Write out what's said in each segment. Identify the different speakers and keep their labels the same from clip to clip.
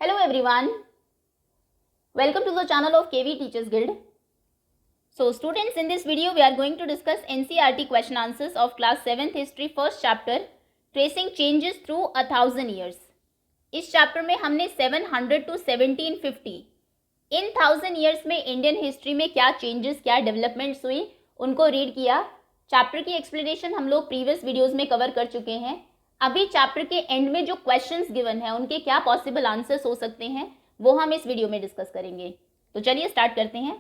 Speaker 1: Hello everyone, welcome to the channel of KV Teachers Guild. So students, in this video we are going to discuss NCERT question answers of class 7th history first chapter tracing changes through 1000 years. इस chapter में हमने 700 to 1750 in 1000 years में Indian history में क्या changes क्या developments हुई उनको read किया. चैप्टर की एक्सप्लेनेशन हम लोग प्रीवियस वीडियोस में कवर कर चुके हैं. अभी चैप्टर के एंड में जो क्वेश्चंस गिवन है उनके क्या पॉसिबल आंसर्स हो सकते हैं वो हम इस वीडियो में डिस्कस करेंगे. तो चलिए स्टार्ट करते हैं.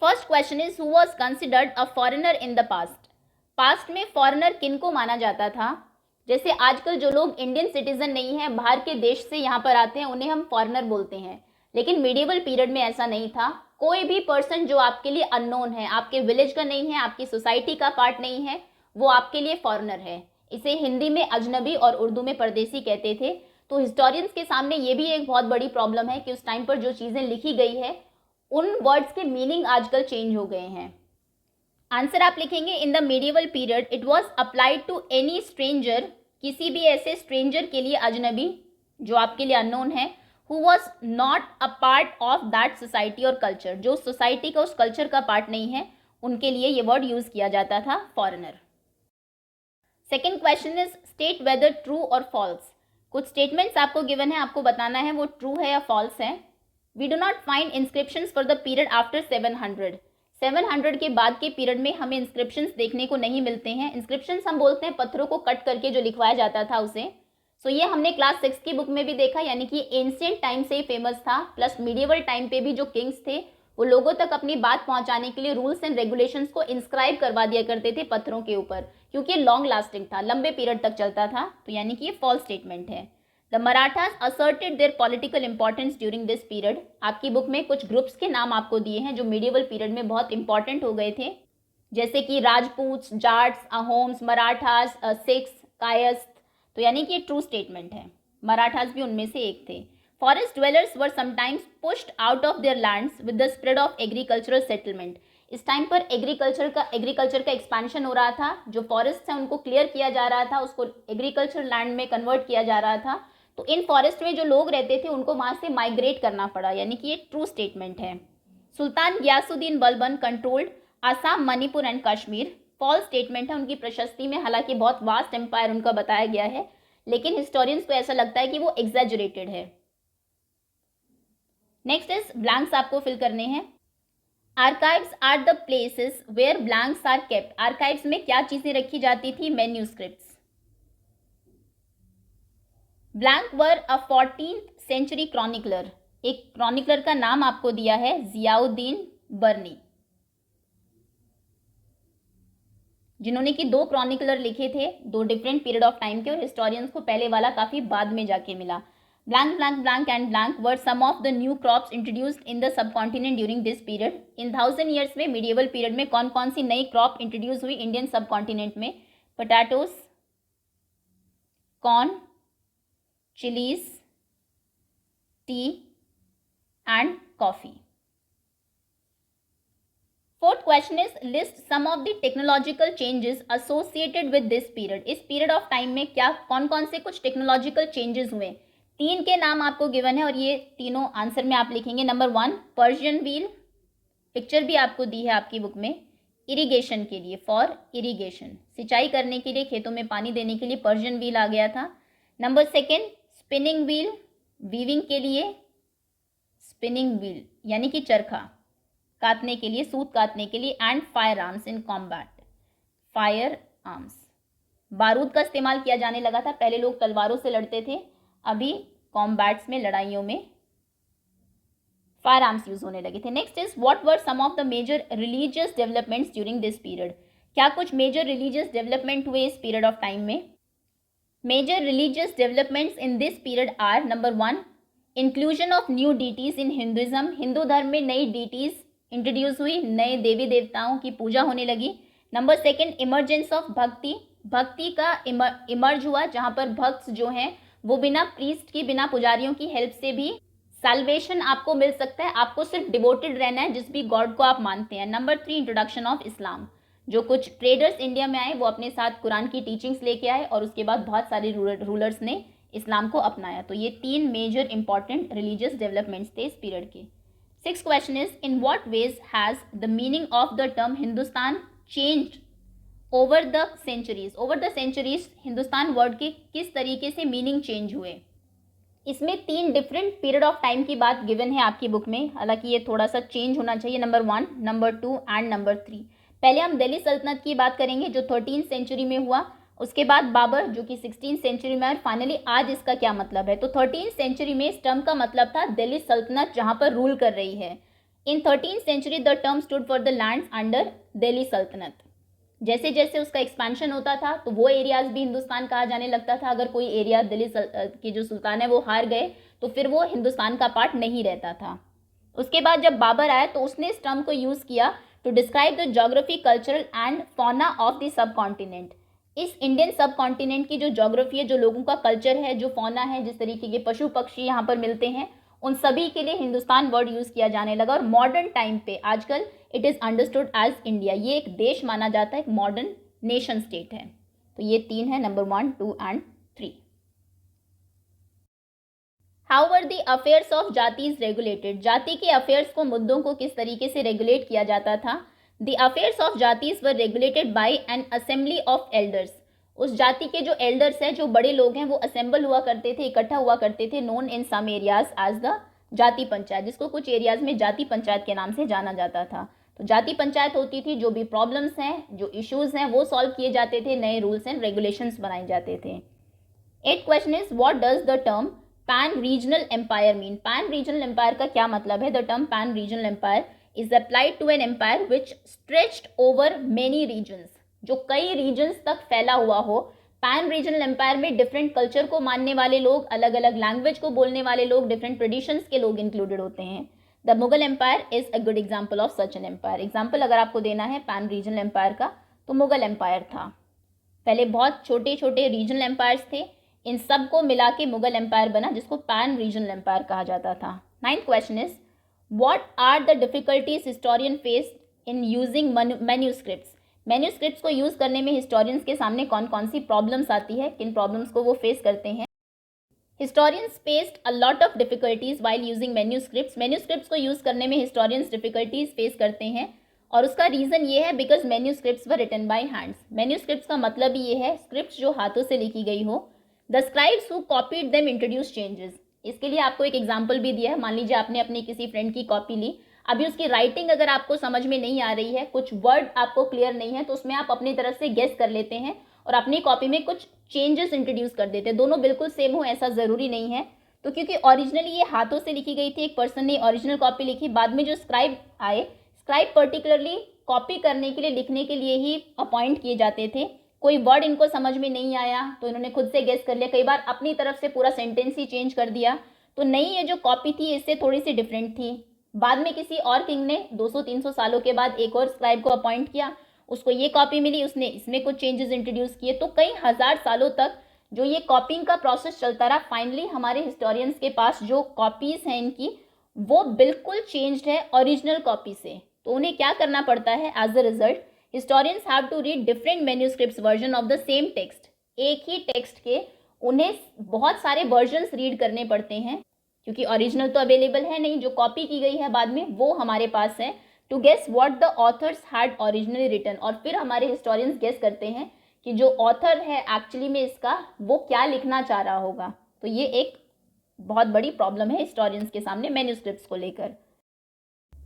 Speaker 1: First question is who was considered a foreigner in the past. Past में फॉरेनर किन को माना जाता था. जैसे आजकल जो लोग इंडियन सिटीजन नहीं है, बाहर के देश से यहाँ पर आते हैं, उन्हें हम फॉरेनर बोलते हैं. लेकिन मिडिवल पीरियड में ऐसा नहीं था. कोई भी पर्सन जो आपके लिए अननोन है, आपके विलेज का नहीं है, आपकी सोसाइटी का पार्ट नहीं है, वो आपके लिए फॉरेनर है. इसे हिंदी में अजनबी और उर्दू में परदेसी कहते थे. तो हिस्टोरियंस के सामने ये भी एक बहुत बड़ी प्रॉब्लम है कि उस टाइम पर जो चीज़ें लिखी गई है उन वर्ड्स के मीनिंग आजकल चेंज हो गए हैं. आंसर आप लिखेंगे in the medieval period it was applied to any stranger, किसी भी ऐसे स्ट्रेंजर के लिए, अजनबी जो आपके लिए अननोन है, who was not a part of that society और कल्चर, जो सोसाइटी का उस कल्चर का पार्ट नहीं है, उनके लिए ये वर्ड यूज किया जाता था foreigner. Second question is state whether true और फॉल्स. कुछ स्टेटमेंट्स आपको गिवन है, आपको बताना है वो ट्रू है या फॉल्स है. We do not find inscriptions for the period after 700. 700 के बाद के पीरियड में हमें इंस्क्रिप्शंस देखने को नहीं मिलते हैं. इंस्क्रिप्शंस हम बोलते हैं पत्थरों को कट करके जो लिखवाया जाता था उसे. सो ये हमने क्लास 6 की बुक में भी देखा, यानी कि एंशिएंट टाइम से ही फेमस था. प्लस मीडिएवल टाइम पे भी जो किंग्स थे वो लोगों तक अपनी बात पहुंचाने के लिए रूल्स एंड रेगुलेशंस को इंस्क्राइब करवा दिया करते थे पत्थरों के ऊपर, क्योंकि लॉन्ग लास्टिंग था, लंबे पीरियड तक चलता था. तो यानी कि ये फॉल्स स्टेटमेंट है. The Marathas asserted there political importance during this period. आपकी बुक में कुछ ग्रुप्स के नाम आपको दिए हैं जो मीडिएवल पीरियड में बहुत इंपॉर्टेंट हो गए थे, जैसे कि राजपूत, जाट्स, अहोम्स, मराठास, सिख्स, कायस्थ. तो यानी कि ट्रू स्टेटमेंट है. मराठास भी उनमें से एक थे. Forest dwellers were sometimes pushed out of their lands with the spread of agricultural settlement. इस टाइम पर एग्रीकल्चर का एक्सपेंशन हो रहा था. जो फॉरेस्ट है उनको क्लियर किया जा रहा था, उसको एग्रीकल्चर लैंड में कन्वर्ट किया जा रहा था. तो इन फॉरेस्ट में जो लोग रहते थे उनको वहाँ से माइग्रेट करना पड़ा, यानी कि ये ट्रू स्टेटमेंट है. Sultan Ghiyasuddin Balban controlled Assam, Manipur and Kashmir. False statement है. उनकी प्रशस्ति में हालांकि बहुत वास्ट एम्पायर उनका बताया गया है, लेकिन हिस्टोरियंस को ऐसा लगता है कि वो एग्जैजुरेटेड है. नेक्स्ट इज ब्लैंक्स आपको फिल करने हैं. Archives are the places where blanks are kept. Archives में क्या चीजें रखी जाती थी. Manuscripts. Blank were a 14th century chronicler. एक क्रॉनिकलर का नाम आपको दिया है जियाउद्दीन बर्नी, जिन्होंने कि 2 क्रॉनिकलर लिखे थे, 2 डिफरेंट पीरियड ऑफ टाइम के, और हिस्टोरियंस को पहले वाला काफी बाद में जाके मिला. Blank blank blank and blank were some of the new crops introduced in the subcontinent during this period. In 1000 years में मीडिएवल पीरियड में कौन कौन सी नई क्रॉप इंट्रोड्यूस हुई इंडियन सबकॉन्टिनेंट में. Potatoes, corn, chillies, tea and coffee. Fourth question is list some of the technological changes associated with this period. इस period of time में क्या कौन कौन से कुछ टेक्नोलॉजिकल चेंजेस हुए. 3 के नाम आपको गिवन है और ये तीनों आंसर में आप लिखेंगे. नंबर 1 पर्शियन व्हील, पिक्चर भी आपको दी है आपकी बुक में. इरिगेशन के लिए, फॉर इरिगेशन, सिंचाई करने के लिए, खेतों में पानी देने के लिए पर्शियन व्हील आ गया था. नंबर 2 स्पिनिंग व्हील, वीविंग के लिए स्पिनिंग व्हील यानी कि चरखा काटने के लिए, सूत काटने के लिए. And fire arms in combat. Fire arms, बारूद का इस्तेमाल किया जाने लगा था. पहले लोग तलवारों से लड़ते थे, अभी कॉम्बैट्स में, लड़ाइयों में फायर आर्म्स यूज होने लगे थे. Next is what were some of the major religious developments during this period. क्या कुछ मेजर रिलीजियस डेवलपमेंट हुए इस पीरियड ऑफ टाइम में. Major religious developments in this period are number 1 inclusion of new deities in Hinduism. Hindu धर्म में नई deities introduce हुई, नए देवी देवताओं की पूजा होने लगी. नंबर 2 इमरजेंस ऑफ भक्ति. भक्ति का इमर्ज हुआ, जहाँ पर भक्त जो हैं वो बिना प्रीस्ट की, बिना पुजारियों की हेल्प से भी सैल्वेशन आपको मिल सकता है. आपको सिर्फ डिवोटेड रहना है जिस भी गॉड को आप मानते हैं. Number 3 introduction of Islam. जो कुछ ट्रेडर्स इंडिया में आए वो अपने साथ कुरान की टीचिंग्स लेके आए और उसके बाद बहुत सारे रूलर्स ने इस्लाम को अपनाया। तो ये 3 मेजर इंपॉर्टेंट रिलीजियस डेवलपमेंट्स थे इस पीरियड के। 6th question is, in what ways has the meaning of the term Hindustan changed over the centuries. Over the centuries Hindustan word के किस तरीके से मीनिंग चेंज हुए। इसमें 3 डिफरेंट पीरियड ऑफ टाइम की बात गिवन है आपकी बुक में, हालांकि ये थोड़ा सा चेंज होना चाहिए, नंबर 1, नंबर 2 एंड नंबर 3। पहले हम दिल्ली सल्तनत की बात करेंगे जो 13th सेंचुरी में हुआ, उसके बाद बाबर जो कि 16th सेंचुरी में, और फाइनली आज इसका क्या मतलब है। तो 13th सेंचुरी में इस टर्म का मतलब था दिल्ली सल्तनत जहां पर रूल कर रही है। In 13th century the term stood for the lands under Delhi sultanate. जैसे जैसे उसका एक्सपेंशन होता था तो वो एरियाज भी हिंदुस्तान कहा जाने लगता था। अगर कोई एरिया दिल्ली के जो सुल्तान है वो हार गए तो फिर वो हिंदुस्तान का पार्ट नहीं रहता था। उसके बाद जब बाबर आया तो उसने इस टर्म को यूज़ किया to describe the geography, cultural and fauna of the subcontinent. इस इंडियन सब कॉन्टिनेंट की जो ज्योग्राफी है, जो लोगों का कल्चर है, जो फौना है, जिस तरीके के पशु पक्षी यहाँ पर मिलते हैं, उन सभी के लिए हिंदुस्तान वर्ड यूज़ किया जाने लगा। और मॉडर्न टाइम पे आजकल it is understood as India. ये एक देश माना जाता है, एक मॉडर्न नेशन स्टेट है। तो ये 3 है, number 1, 2 and 3। How were the affairs of जातीज regulated. जाति के अफेयर्स को, मुद्दों को किस तरीके से रेगुलेट किया जाता था। The affairs of जातीज were regulated by N assembly of elders. उस जाति के जो एल्डर्स हैं, जो बड़े लोग हैं, वो असेंबल हुआ करते थे, इकट्ठा हुआ करते थे, known in some areas as the jati panchayat, जिसको कुछ एरियाज में जाति पंचायत के नाम से जाना जाता था। तो जाति पंचायत होती थी, जो भी प्रॉब्लम्स हैं, जो इश्यूज हैं, वो सॉल्व किए जाते थे, नए रूल्स एंड रेगुलेशंस बनाए जाते थे। 8th question is, what does the term pan regional empire mean. Pan regional empire का क्या मतलब है। The term pan regional empire is applied to an empire which stretched over many regions, जो कई regions तक फैला हुआ हो। पैन रीजनल एम्पायर में डिफरेंट कल्चर को मानने वाले लोग, अलग अलग लैंग्वेज को बोलने वाले लोग, डिफरेंट ट्रेडिशंस के लोग इंक्लूडेड होते हैं। The Mughal empire is a good example of such an empire. Example अगर आपको देना है पैन रीजनल एम्पायर का तो मुगल एम्पायर था। पहले बहुत छोटे छोटे रीजनल एम्पायर्स थे, इन सब को मिला के मुगल एम्पायर बना, जिसको पैन रीजनल एम्पायर कहा जाता था। 9th question is, what are the difficulties historian faced in using manuscripts. Manuscripts को यूज करने में हिस्टोरियंस के सामने कौन कौन सी प्रॉब्लम्स आती है, किन प्रॉब्लम्स को वो फेस करते हैं। Historians faced a lot of difficulties while using manuscripts. Manuscripts को यूज करने में हिस्टोरियंस डिफिकल्टीज फेस करते हैं, और उसका रीजन ये है because manuscripts were written by hands. Manuscripts का मतलब ये है स्क्रिप्ट्स जो हाथों से लिखी गई हो। The scribes who copied them introduce changes. इसके लिए आपको एक एग्जाम्पल भी दिया है। मान लीजिए आपने अपनी किसी फ्रेंड की कॉपी ली, अभी उसकी राइटिंग अगर आपको समझ में नहीं आ रही है, कुछ वर्ड आपको क्लियर नहीं है, तो उसमें आप अपनी तरफ से गेस कर लेते हैं और अपनी कॉपी में कुछ चेंजेस इंट्रोड्यूस कर देते हैं। दोनों बिल्कुल सेम हो ऐसा ज़रूरी नहीं है। तो क्योंकि ओरिजिनली ये हाथों से लिखी गई थी, एक पर्सन ने ओरिजिनल कॉपी लिखी, बाद में जो स्क्राइब आए, स्क्राइब पर्टिकुलरली कॉपी करने के लिए, लिखने के लिए ही अपॉइंट किए जाते थे। कोई वर्ड इनको समझ में नहीं आया तो इन्होंने खुद से गेस कर लिया, कई बार अपनी तरफ से पूरा सेंटेंस ही चेंज कर दिया। तो नई ये जो कॉपी थी इससे थोड़ी सी डिफरेंट थी। बाद में किसी और किंग ने 200-300 सालों के बाद एक और स्क्राइब को अपॉइंट किया, उसको ये कॉपी मिली, उसने इसमें कुछ चेंजेस इंट्रोड्यूस किए। तो कई हजार सालों तक जो ये कॉपिंग का प्रोसेस चलता रहा। फाइनली हमारे हिस्टोरियंस के पास जो कॉपीज हैं इनकी, वो बिल्कुल चेंज्ड है ओरिजिनल कॉपी से। तो उन्हें क्या करना पड़ता है, as a result historians have to read different manuscripts version of the same text। एक ही टेक्स्ट के उन्हें बहुत सारे वर्जन्स रीड करने पड़ते हैं, क्योंकि ओरिजिनल तो अवेलेबल है नहीं, जो कॉपी की गई है बाद में वो हमारे पास है। To guess what the authors had originally written. और फिर हमारे हिस्टोरियंस गेस करते हैं कि जो ऑथर है एक्चुअली में इसका, वो क्या लिखना चाह रहा होगा। तो ये एक बहुत बड़ी प्रॉब्लम है हिस्टोरियंस के सामने मैन्यूस्क्रिप्ट्स को लेकर।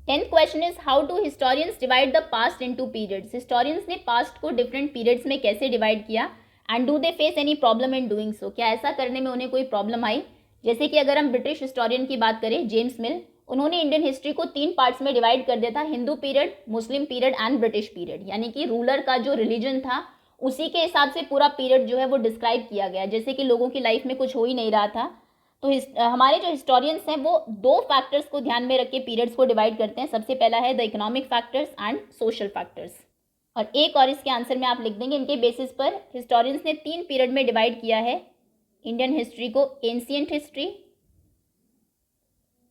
Speaker 1: 10th question is, how do historians divide the past into periods. Historians ने पास्ट को डिफरेंट पीरियड्स में कैसे डिवाइड किया, and do they face any problem in doing सो। क्या ऐसा करने में उन्हें कोई प्रॉब्लम आई। जैसे कि अगर हम ब्रिटिश हिस्टोरियन की बात करें, जेम्स मिल, उन्होंने इंडियन हिस्ट्री को 3 पार्ट्स में डिवाइड कर दिया था, Hindu period, Muslim period and British period. यानी कि रूलर का जो रिलीजन था उसी के हिसाब से पूरा पीरियड जो है वो डिस्क्राइब किया गया। जैसे कि लोगों की लाइफ में कुछ हो ही नहीं रहा था, तो हमारे जो हिस्टोरियंस हैं वो 2 फैक्टर्स को ध्यान में रख के पीरियड्स को डिवाइड करते हैं। सबसे पहला है the economic factors and social factors, और एक और इसके आंसर में आप लिख देंगे। इनके बेसिस पर हिस्टोरियंस ने 3 पीरियड में डिवाइड किया है इंडियन हिस्ट्री को, ancient history,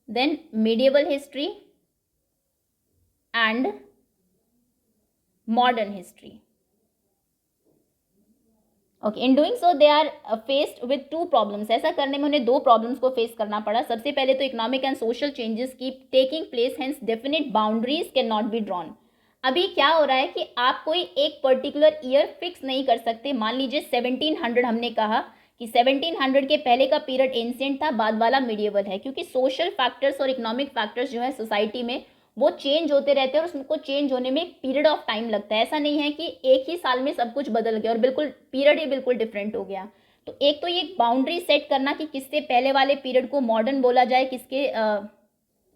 Speaker 1: then medieval history and modern history. Okay, in doing so they are faced with two problems. ऐसा करने में उन्हें दो प्रॉब्लम्स को फेस करना पड़ा। सबसे पहले तो economic and social changes keep taking place, hence definite boundaries can not be drawn. अभी क्या हो रहा है कि आप कोई एक पर्टिकुलर ईयर फिक्स नहीं कर सकते। मान लीजिए 1700, हमने कहा कि 1700 के पहले का पीरियड एंशिएंट था, बाद वाला मीडिएवल है, क्योंकि सोशल फैक्टर्स और इकोनॉमिक फैक्टर्स जो है सोसाइटी में वो चेंज होते रहते हैं और उसको चेंज होने में एक पीरियड ऑफ टाइम लगता है। ऐसा नहीं है कि एक ही साल में सब कुछ बदल गया और बिल्कुल पीरियड ही बिल्कुल डिफरेंट हो गया। तो एक तो ये बाउंड्री सेट करना कि किससे पहले वाले पीरियड को मॉडर्न बोला जाए, किसके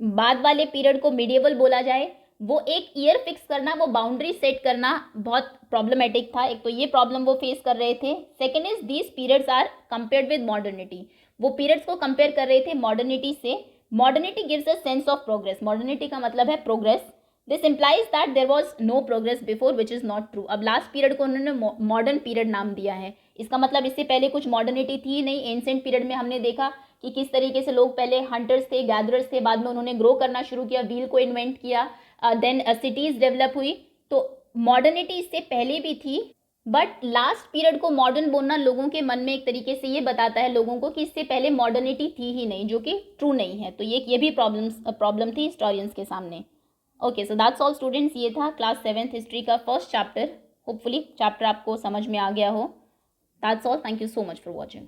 Speaker 1: बाद वाले पीरियड को मिडिएवल बोला जाए, वो एक ईयर फिक्स करना, वो बाउंड्री सेट करना बहुत प्रॉब्लमेटिक था। एक तो ये प्रॉब्लम वो फेस कर रहे थे। Second is these periods are compared with modernity. वो पीरियड्स को कंपेयर कर रहे थे मॉडर्निटी से। Modernity gives a sense of progress. Modernity का मतलब है progress. This implies that there was no progress before, which is not true. अब लास्ट पीरियड को उन्होंने मॉडर्न पीरियड नाम दिया है। इसका मतलब इससे पहले कुछ मॉडर्निटी थी ही नहीं। एंशिएंट पीरियड में हमने देखा कि किस तरीके से लोग पहले हंटर्स थे, गैदरर्स थे, बाद में उन्होंने ग्रो करना शुरू किया, व्हील को इन्वेंट किया, देन सिटीज डेवलप हुई। तो मॉडर्निटी इससे पहले भी थी, बट लास्ट पीरियड को मॉडर्न बोलना लोगों के मन में एक तरीके से ये बताता है लोगों को कि इससे पहले मॉडर्निटी थी ही नहीं, जो कि ट्रू नहीं है। तो ये भी प्रॉब्लम थी हिस्टोरियंस के सामने। Okay, so that's all students. ये था क्लास 7th हिस्ट्री का फर्स्ट चैप्टर। होपफुली चैप्टर आपको समझ में आ गया हो। That's all. Thank you so much for watching.